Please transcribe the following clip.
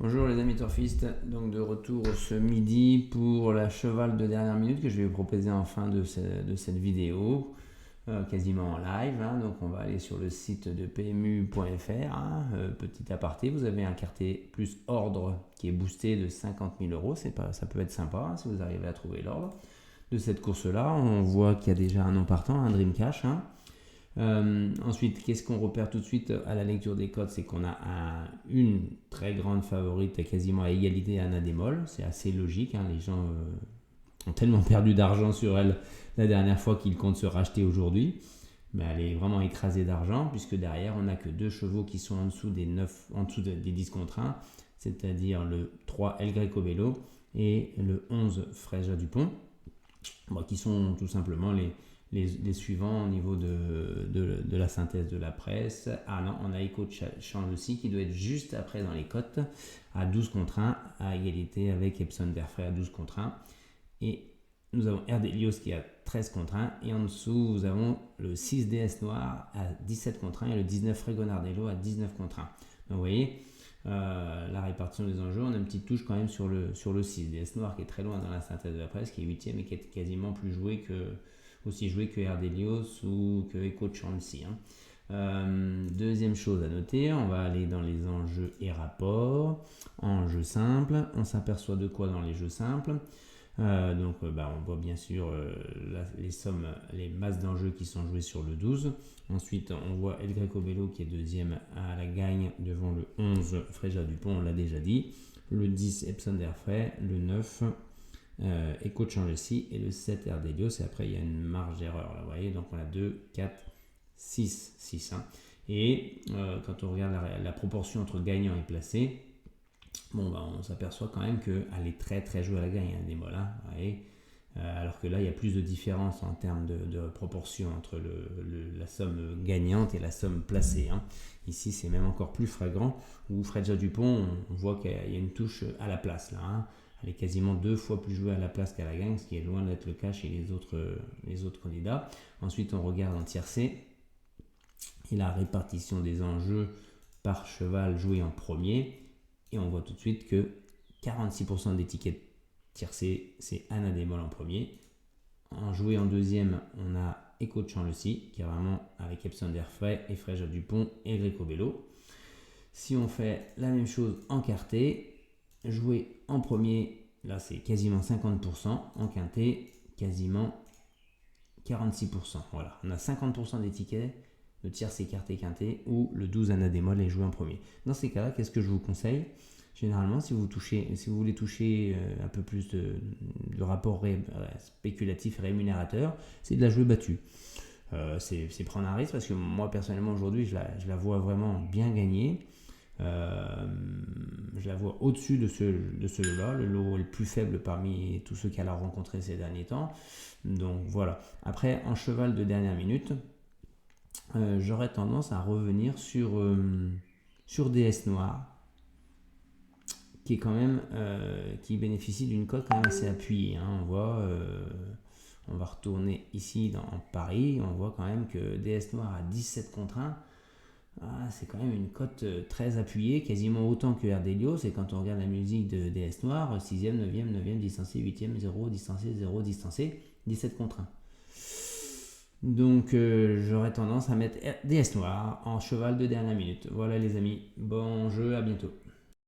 Bonjour les amis turfistes, donc de retour ce midi pour la cheval de dernière minute que je vais vous proposer en fin de cette vidéo, quasiment en live. Donc on va aller sur le site de PMU.fr. Petit aparté, vous avez un quartier plus ordre qui est boosté de 50 000 euros. Ça peut être sympa si vous arrivez à trouver l'ordre de cette course-là. On voit qu'il y a déjà un nom partant, un Dream Cash. Ensuite, qu'est-ce qu'on repère tout de suite à la lecture des codes? C'est qu'on a une très grande favorite quasiment à égalité, Anna Demol. C'est assez logique, les gens ont tellement perdu d'argent sur elle la dernière fois qu'ils comptent se racheter aujourd'hui. Mais elle est vraiment écrasée d'argent puisque derrière on n'a que deux chevaux qui sont en dessous des 9, en dessous des 10 contre 1, c'est-à-dire le 3 El Greco Bello et le 11 Freja Dupont, qui sont tout simplement les suivants au niveau de la synthèse de la presse. Ah non, on a Echo Change aussi qui doit être juste après dans les cotes à 12 contre 1, à égalité avec Epson Derfray à 12 contre 1. Et nous avons Erdelios qui est à 13 contre 1. Et en dessous, nous avons le 6 DS Noir à 17 contre 1 et le 19 Fregonardello à 19 contre 1. Donc vous voyez, la répartition des enjeux, on a une petite touche quand même sur le 6 DS Noir qui est très loin dans la synthèse de la presse, qui est 8ème et qui est quasiment aussi joué que Erdelios ou que Echo Chancy. Deuxième chose à noter, on va aller dans les enjeux et rapports. En jeu simple, on s'aperçoit de quoi dans les jeux simples? On voit bien sûr les sommes, les masses d'enjeux qui sont jouées sur le 12. Ensuite, on voit El Greco Bello qui est deuxième à la gagne devant le 11 Freja Dupont, on l'a déjà dit. Le 10 Epson Derfray, le 9 Echo Chancy et le 7 Erdelios. Et après, il y a une marge d'erreur là, vous voyez. Donc on a 2, 4, 6. Et quand on regarde la proportion entre gagnant et placé, on s'aperçoit quand même qu'elle est très très jouée à la gagne, des mots là, alors que là il y a plus de différence en termes de proportion entre la somme gagnante et la somme placée. Ici c'est même encore plus flagrant, où Freja Dupont, on voit qu'il y a une touche à la place là. Elle est quasiment 2 fois plus jouée à la place qu'à la gagne, ce qui est loin d'être le cas chez les autres candidats. Ensuite on regarde en tiercé et la répartition des enjeux par cheval joué en premier. Et on voit tout de suite que 46% des tickets tiercés, c'est Anna Demol en premier. En joué en deuxième, on a Echo Chancy, qui est vraiment avec Epson Derfray et Freja Dupont et Greco Bello. Si on fait la même chose en quarté, joué en premier, là c'est quasiment 50%. En quinté, quasiment 46%. Voilà, on a 50% des tickets de tiercé quarté quinté où le 12 Anna Demol est joué en premier. Dans ces cas-là, qu'est-ce que je vous conseille? Généralement, si vous voulez toucher un peu plus de rapport spéculatif et rémunérateur, c'est de la jouer battue. C'est prendre un risque parce que moi personnellement aujourd'hui je la vois vraiment bien gagner. Je la vois au-dessus de ce lot-là. Le lot est le plus faible parmi tous ceux qu'elle a rencontrés ces derniers temps. Donc voilà. Après, en cheval de dernière minute, j'aurais tendance à revenir sur DS Noir, qui est quand même qui bénéficie d'une cote quand même assez appuyée. On va retourner ici en Paris, on voit quand même que DS Noir à 17 contre 1, c'est quand même une cote très appuyée, quasiment autant que Erdelios. Et quand on regarde la musique de DS Noir, 6ème, 9ème, 9ème, distancé, 8ème, 0, distancé, 0, distancé, 17 contre 1. Donc j'aurais tendance à mettre DS Noir en cheval de dernière minute. Voilà les amis, bon jeu, à bientôt.